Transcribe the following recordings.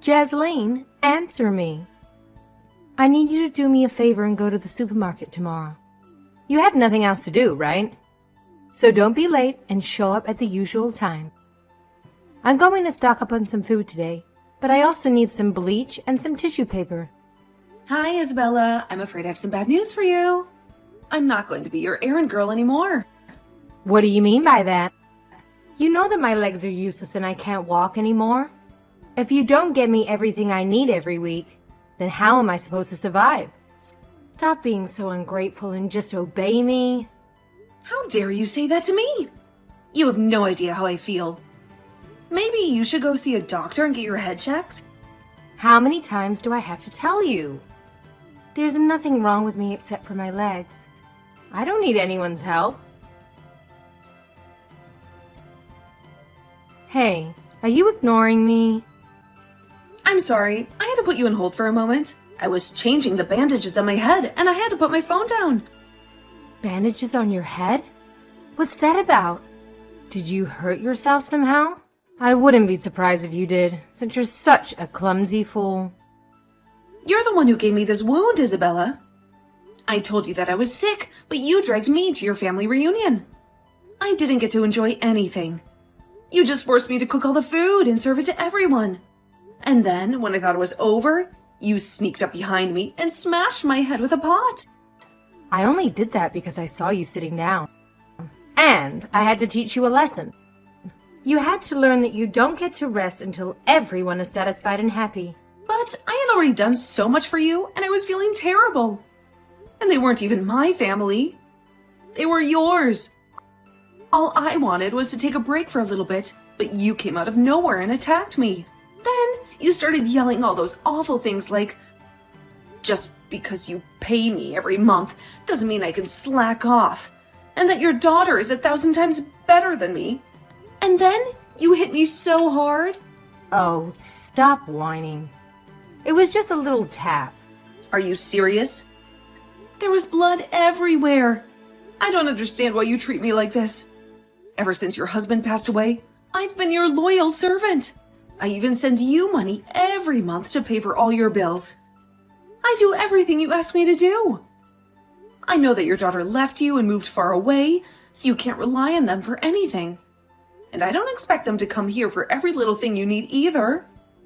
Jasleen, answer me. I need you to do me a favor and go to the supermarket tomorrow. You have nothing else to do, right? So don't be late and show up at the usual time. I'm going to stock up on some food today, but I also need some bleach and some tissue paper. Hi, Isabella. I'm afraid I have some bad news for you. I'm not going to be your errand girl anymore. What do you mean by that? You know that my legs are useless and I can't walk anymore. If you don't get me everything I need every week, then how am I supposed to survive? Stop being so ungrateful and just obey me. How dare you say that to me? You have no idea how I feel. Maybe you should go see a doctor and get your head checked? How many times do I have to tell you? There's nothing wrong with me except for my legs. I don't need anyone's help. Hey, are you ignoring me? I'm sorry, I had to put you on hold for a moment. I was changing the bandages on my head and I had to put my phone down. Bandages on your head? What's that about? Did you hurt yourself somehow? I wouldn't be surprised if you did, since you're such a clumsy fool. You're the one who gave me this wound, Isabella. I told you that I was sick, but you dragged me to your family reunion. I didn't get to enjoy anything. You just forced me to cook all the food and serve it to everyone. And then, when I thought it was over, you sneaked up behind me and smashed my head with a pot. I only did that because I saw you sitting down. And I had to teach you a lesson. You had to learn that you don't get to rest until everyone is satisfied and happy. But I had already done so much for you, and I was feeling terrible. And they weren't even my family. They were yours. All I wanted was to take a break for a little bit, but you came out of nowhere and attacked me. Then you started yelling all those awful things like, just because you pay me every month doesn't mean I can slack off, and that your daughter is 1,000 times better than me. And then you hit me so hard. Oh, stop whining. It was just a little tap. Are you serious? There was blood everywhere. I don't understand why you treat me like this. Ever since your husband passed away, I've been your loyal servant. I even send you money every month to pay for all your bills. I do everything you ask me to do. I know that your daughter left you and moved far away, so you can't rely on them for anything. And I don't expect them to come here for every little thing you need either.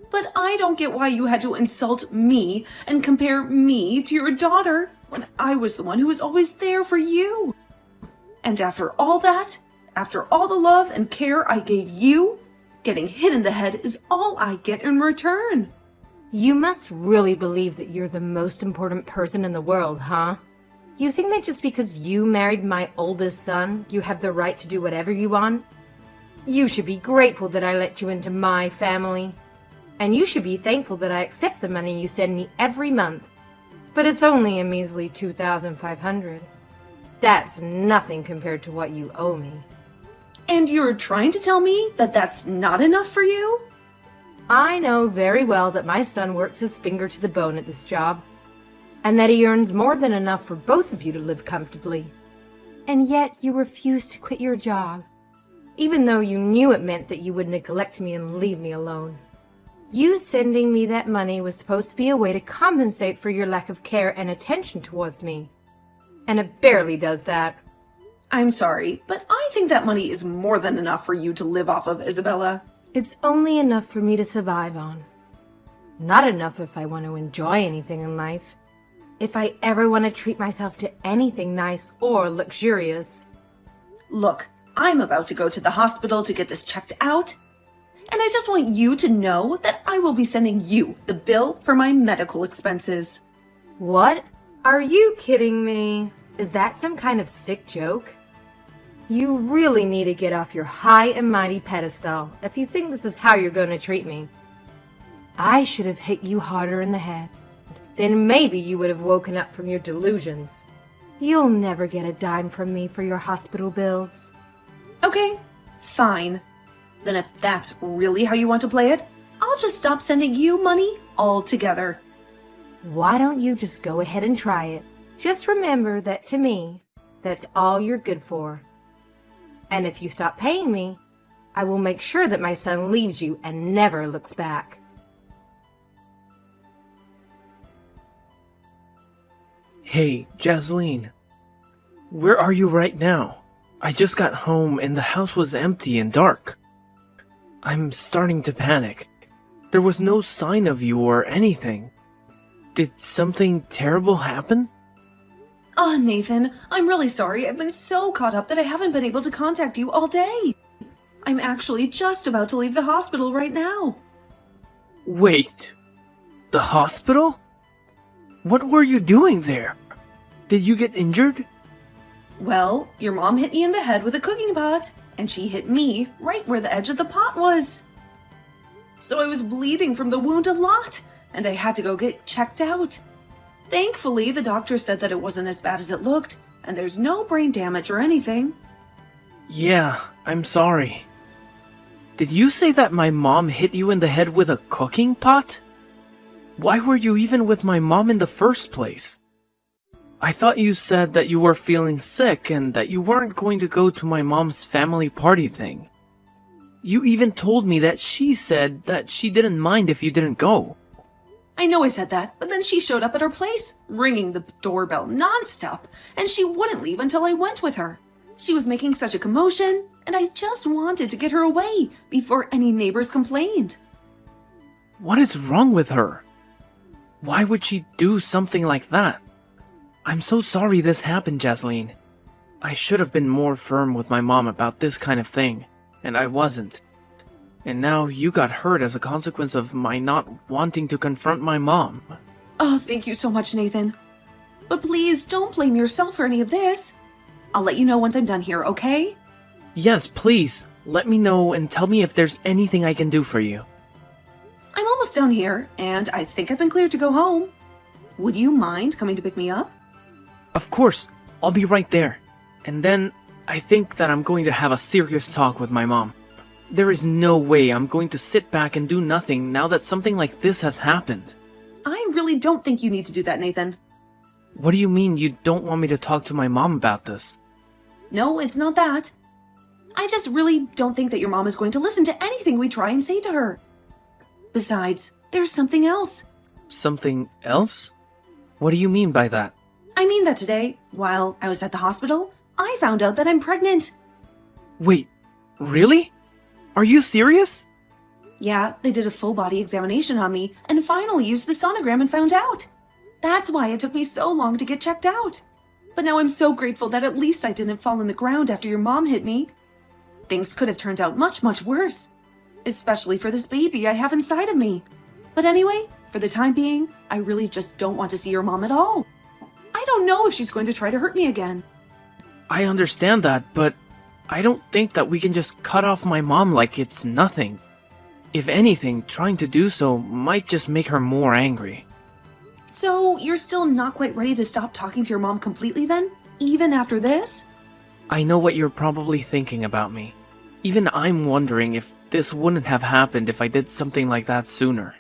But I don't get why you had to insult me and compare me to your daughter when I was the one who was always there for you. And after all that, after all the love and care I gave you, getting hit in the head is all I get in return. You must really believe that you're the most important person in the world, huh? You think that just because you married my oldest son, you have the right to do whatever you want? You should be grateful that I let you into my family. And you should be thankful that I accept the money you send me every month. But it's only a measly $2,500. That's nothing compared to what you owe me. And you're trying to tell me that that's not enough for you? I know very well that my son works his finger to the bone at this job, and that he earns more than enough for both of you to live comfortably. And yet you refuse to quit your job, even though you knew it meant that you would neglect me and leave me alone. You sending me that money was supposed to be a way to compensate for your lack of care and attention towards me. And it barely does that. I'm sorry, but I think that money is more than enough for you to live off of, Isabella. It's only enough for me to survive on. Not enough if I want to enjoy anything in life. If I ever want to treat myself to anything nice or luxurious. Look, I'm about to go to the hospital to get this checked out. And I just want you to know that I will be sending you the bill for my medical expenses. What? Are you kidding me? Is that some kind of sick joke? You really need to get off your high and mighty pedestal if you think this is how you're going to treat me. I should have hit you harder in the head. Then maybe you would have woken up from your delusions. You'll never get a dime from me for your hospital bills. Okay, fine. Then if that's really how you want to play it, I'll just stop sending you money altogether. Why don't you just go ahead and try it? Just remember that to me, that's all you're good for. And if you stop paying me, I will make sure that my son leaves you and never looks back. Hey, Jasleen. Where are you right now? I just got home and the house was empty and dark. I'm starting to panic. There was no sign of you or anything. Did something terrible happen? Oh, Nathan, I'm really sorry. I've been so caught up that I haven't been able to contact you all day. I'm actually just about to leave the hospital right now. Wait. The hospital? What were you doing there? Did you get injured? Well, your mom hit me in the head with a cooking pot, and she hit me right where the edge of the pot was. So I was bleeding from the wound a lot, and I had to go get checked out. Thankfully, the doctor said that it wasn't as bad as it looked, and there's no brain damage or anything. Yeah, I'm sorry. Did you say that my mom hit you in the head with a cooking pot? Why were you even with my mom in the first place? I thought you said that you were feeling sick and that you weren't going to go to my mom's family party thing. You even told me that she said that she didn't mind if you didn't go. I know I said that, but then she showed up at her place, ringing the doorbell nonstop, and she wouldn't leave until I went with her. She was making such a commotion, and I just wanted to get her away before any neighbors complained. What is wrong with her? Why would she do something like that? I'm so sorry this happened, Jasleen. I should have been more firm with my mom about this kind of thing, and I wasn't. And now you got hurt as a consequence of my not wanting to confront my mom. Oh, thank you so much, Nathan. But please don't blame yourself for any of this. I'll let you know once I'm done here, okay? Yes, please. Let me know and tell me if there's anything I can do for you. I'm almost done here, and I think I've been cleared to go home. Would you mind coming to pick me up? Of course. I'll be right there. And then I think that I'm going to have a serious talk with my mom. There is no way I'm going to sit back and do nothing now that something like this has happened. I really don't think you need to do that, Nathan. What do you mean you don't want me to talk to my mom about this? No, it's not that. I just really don't think that your mom is going to listen to anything we try and say to her. Besides, there's something else. Something else? What do you mean by that? I mean that today, while I was at the hospital, I found out that I'm pregnant. Wait, really? Are you serious? Yeah, they did a full body examination on me and finally used the sonogram and found out. That's why it took me so long to get checked out. But now I'm so grateful that at least I didn't fall on the ground after your mom hit me. Things could have turned out much, much worse. Especially for this baby I have inside of me. But anyway, for the time being, I really just don't want to see your mom at all. I don't know if she's going to try to hurt me again. I understand that, but I don't think that we can just cut off my mom like it's nothing. If anything, trying to do so might just make her more angry. So, you're still not quite ready to stop talking to your mom completely then? Even after this? I know what you're probably thinking about me. Even I'm wondering if this wouldn't have happened if I did something like that sooner.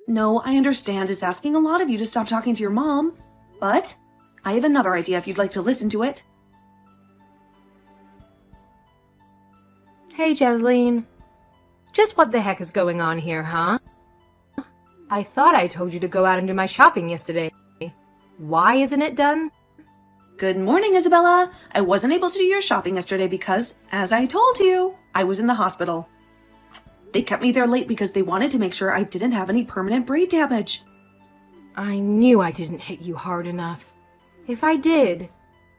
No, I understand it's asking a lot of you to stop talking to your mom, but I have another idea if you'd like to listen to it. Hey, Jasleen. Just what the heck is going on here, huh? I thought I told you to go out and do my shopping yesterday. Why isn't it done? Good morning, Isabella. I wasn't able to do your shopping yesterday because, as I told you, I was in the hospital. They kept me there late because they wanted to make sure I didn't have any permanent brain damage. I knew I didn't hit you hard enough. If I did,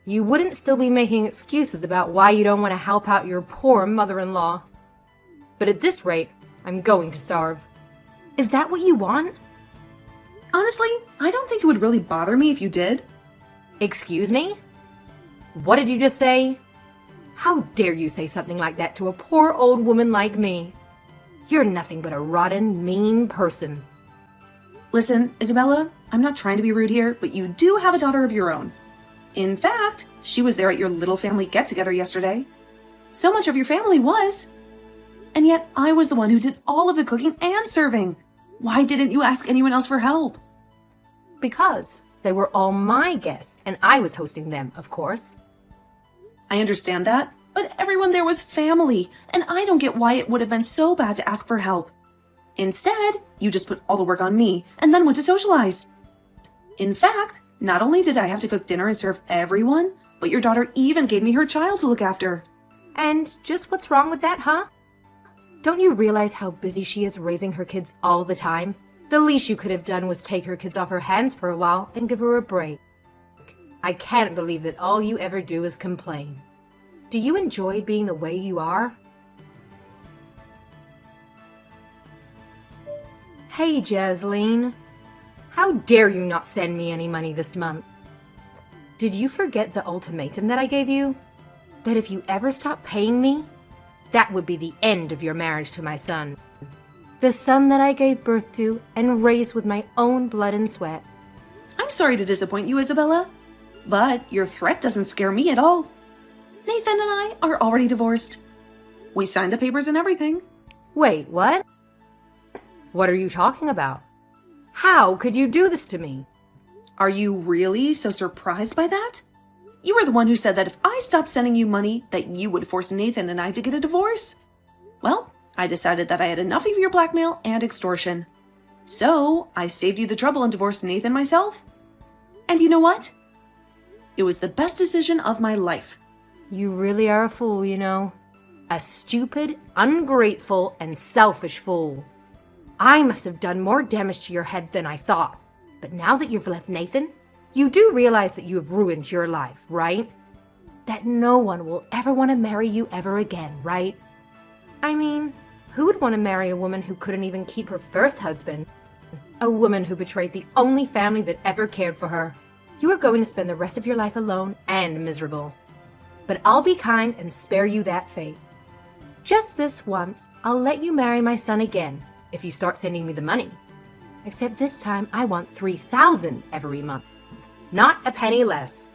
you wouldn't still be making excuses about why you don't want to help out your poor mother-in-law. But at this rate, I'm going to starve. Is that what you want? Honestly, I don't think it would really bother me if you did. Excuse me? What did you just say? How dare you say something like that to a poor old woman like me? You're nothing but a rotten, mean person. Listen, Isabella, I'm not trying to be rude here, but you do have a daughter of your own. In fact, she was there at your little family get-together yesterday. So much of your family was. And yet I was the one who did all of the cooking and serving. Why didn't you ask anyone else for help? Because they were all my guests, and I was hosting them, of course. I understand that, but everyone there was family, and I don't get why it would have been so bad to ask for help. Instead, you just put all the work on me and then went to socialize. In fact, Not only did I have to cook dinner and serve everyone, but your daughter even gave me her child to look after. And just what's wrong with that, huh? Don't you realize how busy she is raising her kids all the time? The least you could have done was take her kids off her hands for a while and give her a break. I can't believe that all you ever do is complain. Do you enjoy being the way you are? Hey, Jasleen. How dare you not send me any money this month? Did you forget the ultimatum that I gave you? That if you ever stop paying me, that would be the end of your marriage to my son. The son that I gave birth to and raised with my own blood and sweat. I'm sorry to disappoint you, Isabella, but your threat doesn't scare me at all. Nathan and I are already divorced. We signed the papers and everything. Wait, what? What are you talking about? How could you do this to me? Are you really so surprised by that? You were the one who said that if I stopped sending you money, that you would force Nathan and I to get a divorce. Well, I decided that I had enough of your blackmail and extortion. So, I saved you the trouble and divorced Nathan myself. And you know what? It was the best decision of my life. You really are a fool, you know. A stupid, ungrateful, and selfish fool. I must have done more damage to your head than I thought. But now that you've left Nathan, you do realize that you have ruined your life, right? That no one will ever want to marry you ever again, right? I mean, who would want to marry a woman who couldn't even keep her first husband? A woman who betrayed the only family that ever cared for her. You are going to spend the rest of your life alone and miserable. But I'll be kind and spare you that fate. Just this once, I'll let you marry my son again if you start sending me the money. Except this time I want $3,000 every month, not a penny less.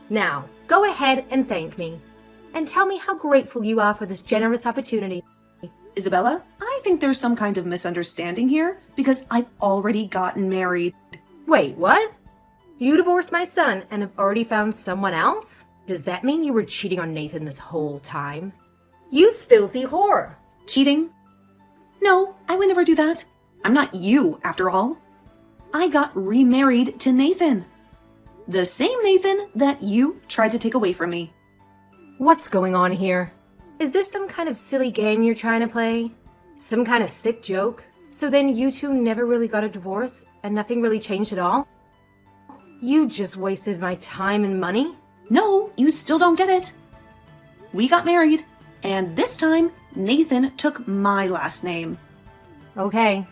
Now, go ahead and thank me, and tell me how grateful you are for this generous opportunity. Isabella, I think there's some kind of misunderstanding here because I've already gotten married. Wait, what? You divorced my son and have already found someone else? Does that mean you were cheating on Nathan this whole time? You filthy whore! Cheating? No, I would never do that. I'm not you, after all. I got remarried to Nathan. The same Nathan that you tried to take away from me. What's going on here? Is this some kind of silly game you're trying to play? Some kind of sick joke? So then you two never really got a divorce and nothing really changed at all? You just wasted my time and money? No, you still don't get it. We got married, and this time, Nathan took my last name. Okay,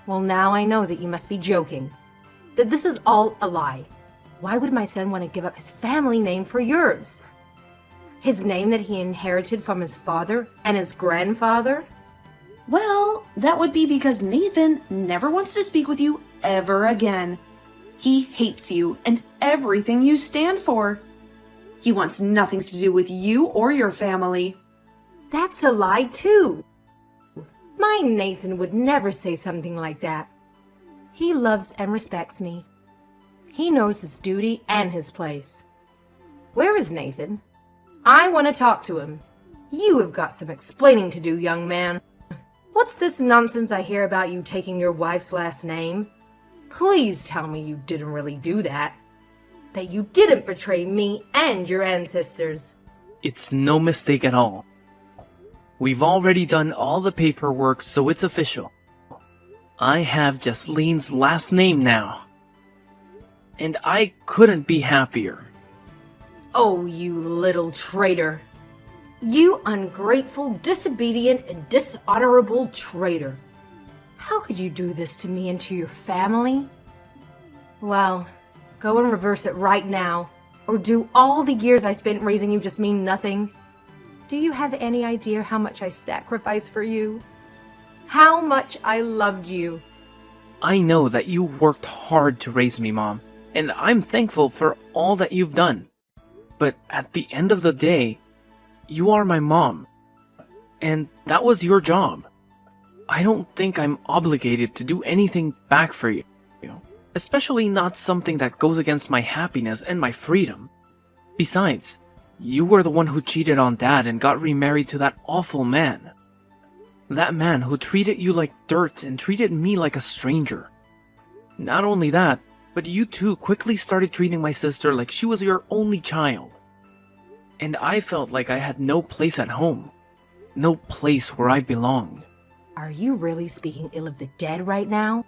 well now I know that you must be joking. That this is all a lie. Why would my son want to give up his family name for yours? His name that he inherited from his father and his grandfather? Well, that would be because Nathan never wants to speak with you ever again. He hates you and everything you stand for. He wants nothing to do with you or your family. That's a lie too. My Nathan would never say something like that. He loves and respects me. He knows his duty and his place. Where is Nathan? I want to talk to him. You have got some explaining to do, young man. What's this nonsense I hear about you taking your wife's last name? Please tell me you didn't really do that. That you didn't betray me and your ancestors. It's no mistake at all. We've already done all the paperwork, so it's official. I have Jasleen's last name now. And I couldn't be happier. Oh, you little traitor. You ungrateful, disobedient, and dishonorable traitor. How could you do this to me and to your family? Well, go and reverse it right now, or do all the years I spent raising you just mean nothing? Do you have any idea how much I sacrificed for you? How much I loved you? I know that you worked hard to raise me, Mom, and I'm thankful for all that you've done. But at the end of the day, you are my mom, and that was your job. I don't think I'm obligated to do anything back for you, especially not something that goes against my happiness and my freedom. Besides, you were the one who cheated on Dad and got remarried to that awful man. That man who treated you like dirt and treated me like a stranger. Not only that, But you two quickly started treating my sister like she was your only child. And I felt like I had no place at home. No place where I belonged. Are you really speaking ill of the dead right now?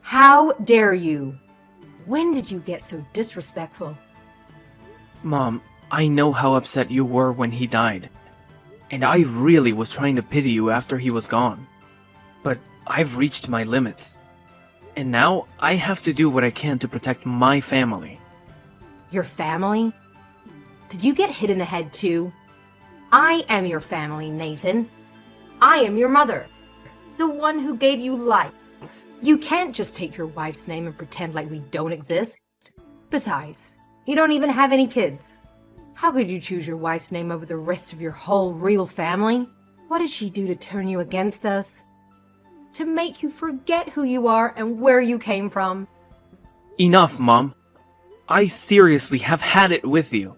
How dare you? When did you get so disrespectful? Mom, I know how upset you were when he died. And I really was trying to pity you after he was gone. But I've reached my limits. And now I have to do what I can to protect my family. Your family? Did you get hit in the head too? I am your family, Nathan. I am your mother. The one who gave you life. You can't just take your wife's name and pretend like we don't exist. Besides, you don't even have any kids. How could you choose your wife's name over the rest of your whole real family? What did she do to turn you against us? To make you forget who you are and where you came from? Enough, Mom. I seriously have had it with you.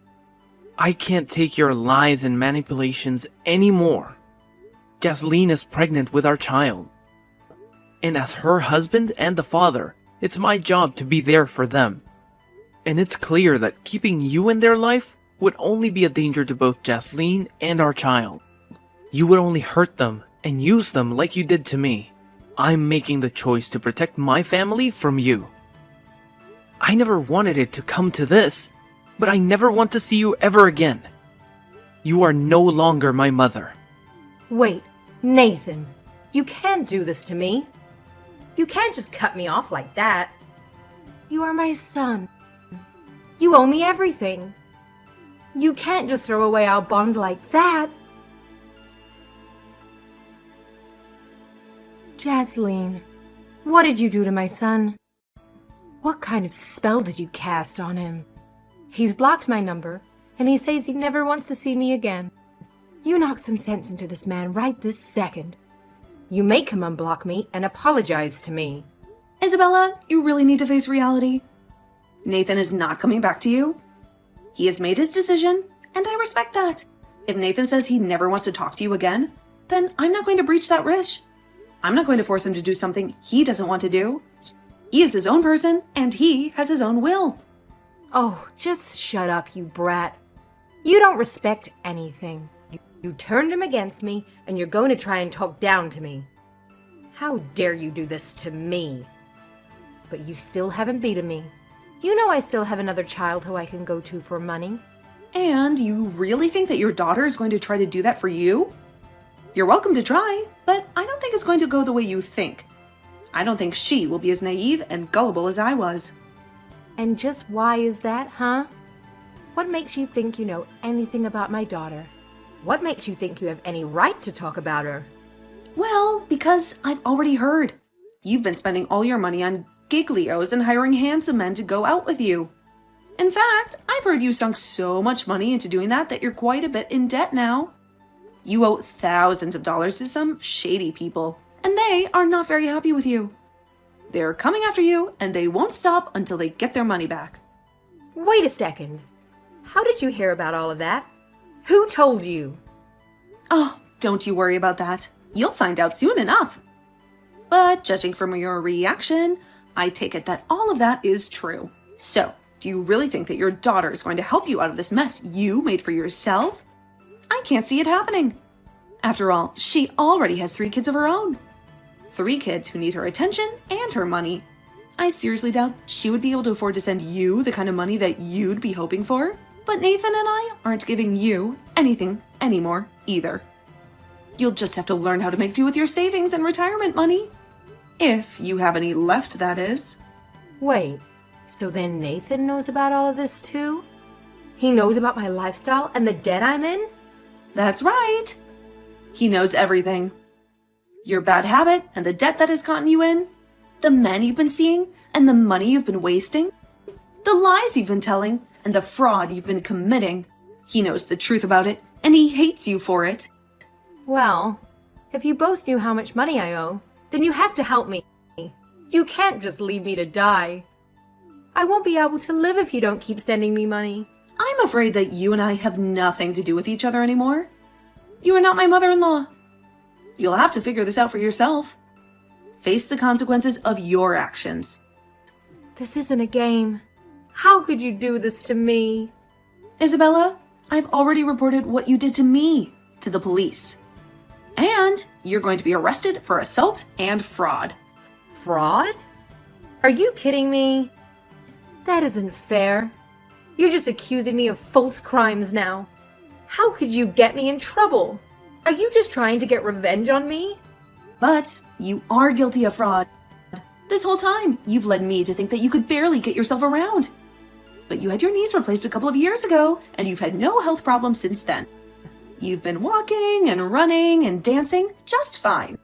I can't take your lies and manipulations anymore. Jasleen is pregnant with our child. And as her husband and the father, it's my job to be there for them. And it's clear that keeping you in their life would only be a danger to both Jasleen and our child. You would only hurt them and use them like you did to me. I'm making the choice to protect my family from you. I never wanted it to come to this, but I never want to see you ever again. You are no longer my mother. Wait, Nathan, you can't do this to me. You can't just cut me off like that. You are my son. You owe me everything. You can't just throw away our bond like that. Jasleen, what did you do to my son? What kind of spell did you cast on him? He's blocked my number, and he says he never wants to see me again. You knock some sense into this man right this second. You make him unblock me and apologize to me. Isabella, you really need to face reality. Nathan is not coming back to you. He has made his decision, and I respect that. If Nathan says he never wants to talk to you again, then I'm not going to breach that wish. I'm not going to force him to do something he doesn't want to do. He is his own person, and he has his own will. Oh, just shut up, you brat. You don't respect anything. You turned him against me, and you're going to try and talk down to me. How dare you do this to me? But you still haven't beaten me. You know I still have another child who I can go to for money. And you really think that your daughter is going to try to do that for you? You're welcome to try, but I don't think it's going to go the way you think. I don't think she will be as naive and gullible as I was. And just why is that, huh? What makes you think you know anything about my daughter? What makes you think you have any right to talk about her? Well, because I've already heard. You've been spending all your money on giglios and hiring handsome men to go out with you. In fact, I've heard you sunk so much money into doing that you're quite a bit in debt now. You owe thousands of dollars to some shady people, and they are not very happy with you. They're coming after you, and they won't stop until they get their money back. Wait a second. How did you hear about all of that? Who told you? Oh, don't you worry about that. You'll find out soon enough. But judging from your reaction, I take it that all of that is true. So, do you really think that your daughter is going to help you out of this mess you made for yourself? I can't see it happening. After all, she already has 3 kids of her own. 3 kids who need her attention and her money. I seriously doubt she would be able to afford to send you the kind of money that you'd be hoping for. But Nathan and I aren't giving you anything anymore either. You'll just have to learn how to make do with your savings and retirement money. If you have any left, that is. Wait, so then Nathan knows about all of this too? He knows about my lifestyle and the debt I'm in? That's right. He knows everything. Your bad habit and the debt that has gotten you in, the men you've been seeing and the money you've been wasting, the lies you've been telling and the fraud you've been committing. He knows the truth about it, and he hates you for it. Well, if you both knew how much money I owe, then you have to help me. You can't just leave me to die. I won't be able to live if you don't keep sending me money. I'm afraid that you and I have nothing to do with each other anymore. You are not my mother-in-law. You'll have to figure this out for yourself. Face the consequences of your actions. This isn't a game. How could you do this to me? Isabella, I've already reported what you did to me to the police. And you're going to be arrested for assault and fraud. Fraud? Are you kidding me? That isn't fair. You're just accusing me of false crimes now. How could you get me in trouble? Are you just trying to get revenge on me? But you are guilty of fraud. This whole time, you've led me to think that you could barely get yourself around. But you had your knees replaced a couple of years ago, and you've had no health problems since then. You've been walking and running and dancing just fine.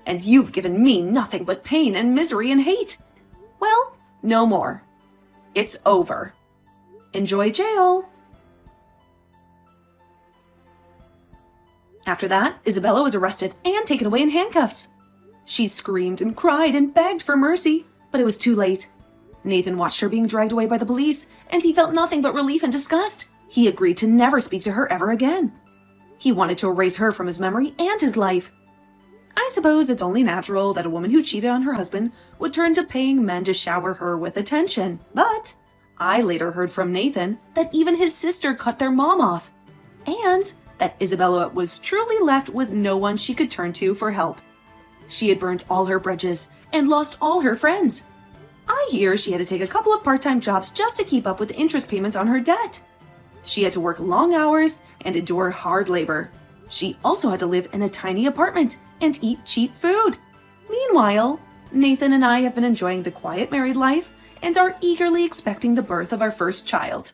And you've given me nothing but pain and misery and hate. Well, no more. It's over. Enjoy jail. After that, Isabella was arrested and taken away in handcuffs. She screamed and cried and begged for mercy, but it was too late. Nathan watched her being dragged away by the police, and he felt nothing but relief and disgust. He agreed to never speak to her ever again. He wanted to erase her from his memory and his life. I suppose it's only natural that a woman who cheated on her husband would turn to paying men to shower her with attention. But I later heard from Nathan that even his sister cut their mom off, and that Isabella was truly left with no one she could turn to for help. She had burned all her bridges and lost all her friends. I hear she had to take a couple of part-time jobs just to keep up with the interest payments on her debt. She had to work long hours and endure hard labor. She also had to live in a tiny apartment and eat cheap food. Meanwhile, Nathan and I have been enjoying the quiet married life and are eagerly expecting the birth of our first child.